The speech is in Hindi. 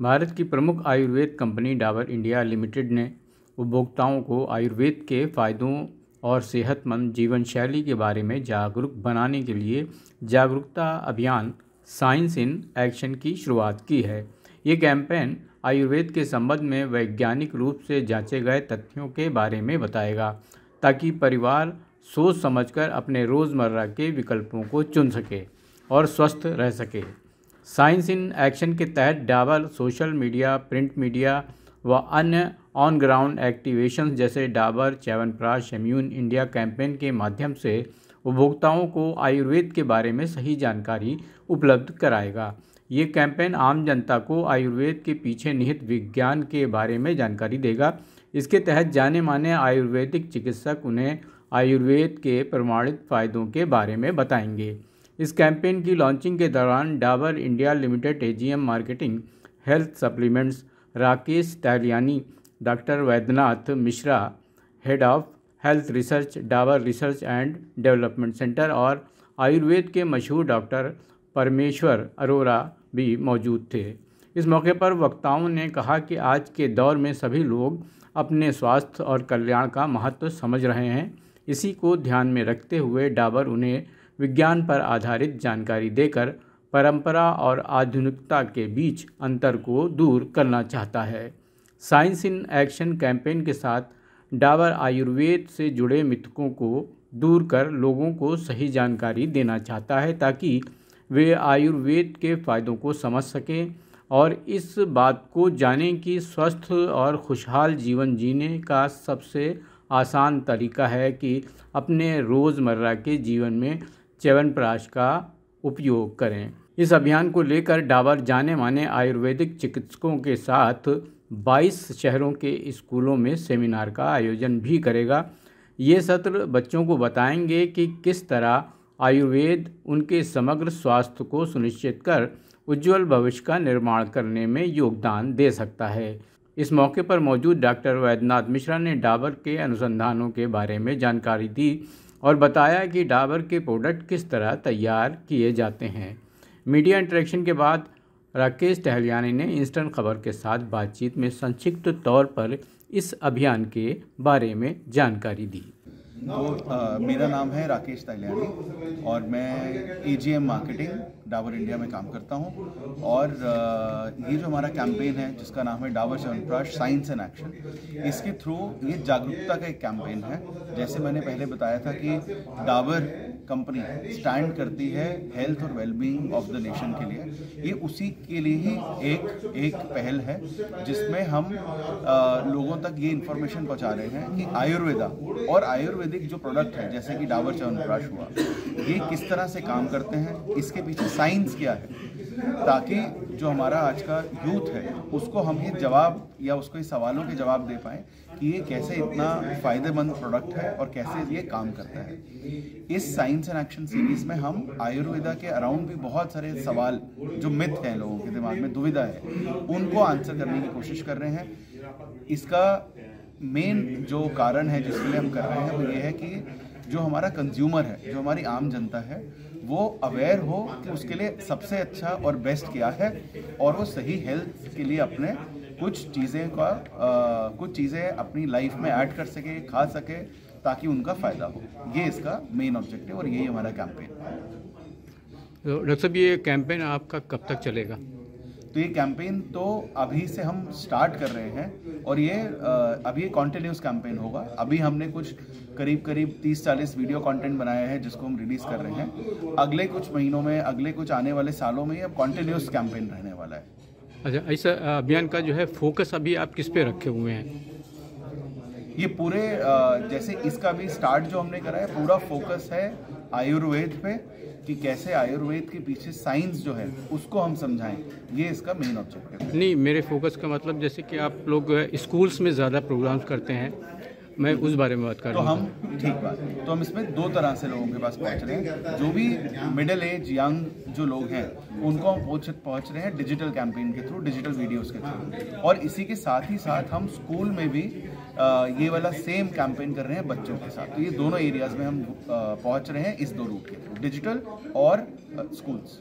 भारत की प्रमुख Ayurveda company Dabur India limited ने उपभोक्ताओं को आयुर्वेद के फ़ायदों और सेहतमंद जीवन शैली के बारे में जागरूक बनाने के लिए जागरूकता अभियान साइंस इन एक्शन की शुरुआत की है। ये कैंपेन आयुर्वेद के संबंध में वैज्ञानिक रूप से जांचे गए तथ्यों के बारे में बताएगा, ताकि परिवार सोच समझकर अपने रोज़मर्रा के विकल्पों को चुन सके और स्वस्थ रह सके। साइंस इन एक्शन के तहत Dabur social media, print media व अन्य ऑन ग्राउंड एक्टिवेशंस जैसे Dabur chyawanprash immune India campaign के माध्यम से उपभोक्ताओं को आयुर्वेद के बारे में सही जानकारी उपलब्ध कराएगा। ये कैंपेन आम जनता को आयुर्वेद के पीछे निहित विज्ञान के बारे में जानकारी देगा। इसके तहत जाने माने आयुर्वेदिक चिकित्सक उन्हें आयुर्वेद के प्रमाणित फ़ायदों के बारे में बताएंगे। इस कैंपेन की लॉन्चिंग के दौरान Dabur India limited AGM marketing health supplements Rakesh Tahliani, doctor Vaidyanath Mishra, head of health research Dabur research and development centre और आयुर्वेद के मशहूर डॉक्टर परमेश्वर अरोरा भी मौजूद थे। इस मौके पर वक्ताओं ने कहा कि आज के दौर में सभी लोग अपने स्वास्थ्य और कल्याण का महत्व समझ रहे हैं। इसी को ध्यान में रखते हुए डाबर उन्हें विज्ञान पर आधारित जानकारी देकर परंपरा और आधुनिकता के बीच अंतर को दूर करना चाहता है। साइंस इन एक्शन कैंपेन के साथ डाबर आयुर्वेद से जुड़े मिथकों को दूर कर लोगों को सही जानकारी देना चाहता है, ताकि वे आयुर्वेद के फ़ायदों को समझ सकें और इस बात को जानें कि स्वस्थ और खुशहाल जीवन जीने का सबसे आसान तरीका है कि अपने रोज़मर्रा के जीवन में च्यवनप्राश का उपयोग करें। इस अभियान को लेकर डाबर जाने माने आयुर्वेदिक चिकित्सकों के साथ 22 शहरों के स्कूलों में सेमिनार का आयोजन भी करेगा। ये सत्र बच्चों को बताएंगे कि किस तरह आयुर्वेद उनके समग्र स्वास्थ्य को सुनिश्चित कर उज्जवल भविष्य का निर्माण करने में योगदान दे सकता है। इस मौके पर मौजूद डॉक्टर वैद्यनाथ मिश्रा ने डाबर के अनुसंधानों के बारे में जानकारी दी और बताया कि डाबर के प्रोडक्ट किस तरह तैयार किए जाते हैं। मीडिया इंटरेक्शन के बाद राकेश टहलियानी ने इंस्टेंट खबर के साथ बातचीत में संक्षिप्त तौर पर इस अभियान के बारे में जानकारी दी। मेरा नाम है राकेश टहलियानी और मैं एजीएम मार्केटिंग डाबर इंडिया में काम करता हूं। और ये जो हमारा कैंपेन है जिसका नाम है Dabur chyawanprash science in action, इसके थ्रू ये जागरूकता का एक कैंपेन है। जैसे मैंने पहले बताया था कि डाबर कंपनी स्टैंड करती है हेल्थ और वेलबींग ऑफ द नेशन के लिए। ये उसी के लिए ही एक पहल है जिसमें हम लोगों तक ये इन्फॉर्मेशन पहुंचा रहे हैं कि आयुर्वेदा और आयुर्वेदिक जो प्रोडक्ट है जैसे कि डाबर च्यवनप्राश हुआ, ये किस तरह से काम करते हैं, इसके पीछे साइंस क्या है, ताकि जो हमारा आज का यूथ है उसको हम ये जवाब या उसको इस सवालों के जवाब दे पाएँ कि ये कैसे इतना फ़ायदेमंद प्रोडक्ट है और कैसे ये काम करता है। इस साइंस एंड एक्शन सीरीज़ में हम आयुर्वेदा के अराउंड भी बहुत सारे सवाल जो मिथ हैं, लोगों के दिमाग में दुविधा है, उनको आंसर करने की कोशिश कर रहे हैं। इसका मेन जो कारण है जिसके लिए हम कर रहे हैं वो ये है कि जो हमारा कंज्यूमर है, जो हमारी आम जनता है, वो अवेयर हो कि उसके लिए सबसे अच्छा और बेस्ट क्या है और वो सही हेल्थ के लिए अपने कुछ चीज़ें अपनी लाइफ में ऐड कर सके, खा सके, ताकि उनका फ़ायदा हो। ये इसका मेन ऑब्जेक्टिव और यही हमारा कैंपेन है। तो डॉक्टर साहब, ये कैंपेन आपका कब तक चलेगा? तो ये कैंपेन तो अभी से हम स्टार्ट कर रहे हैं और ये अभी कॉन्टिन्यूस कैंपेन होगा। अभी हमने कुछ करीब 30-40 वीडियो कंटेंट बनाया है जिसको हम रिलीज़ कर रहे हैं। अगले कुछ महीनों में, अगले कुछ आने वाले सालों में ये कॉन्टिन्यूस कैंपेन रहने वाला है। अच्छा, ऐसा अभियान का जो है फोकस अभी आप किस पे रखे हुए हैं? ये पूरे जैसे इसका भी स्टार्ट जो हमने करा है, पूरा फोकस है आयुर्वेद पे कि कैसे आयुर्वेद के पीछे साइंस जो है उसको हम समझाएं। ये इसका मेन ऑब्जेक्टिव है। नहीं, मेरे फोकस का मतलब जैसे कि आप लोग स्कूल्स में ज़्यादा प्रोग्राम्स करते हैं, मैं उस बारे में बात कर रहा हूँ। तो हम ठीक बात, तो हम इसमें दो तरह से लोगों के पास पहुँच रहे हैं। जो भी मिडिल एज यंग जो लोग हैं उनको हम पहुँच रहे हैं डिजिटल कैंपेन के थ्रू, डिजिटल वीडियोस के थ्रू। और इसी के साथ ही साथ हम स्कूल में भी ये वाला सेम कैंपेन कर रहे हैं बच्चों के साथ। तो ये दोनों एरियाज में हम पहुँच रहे हैं इस दो रूट के थ्रू, डिजिटल और स्कूल्स।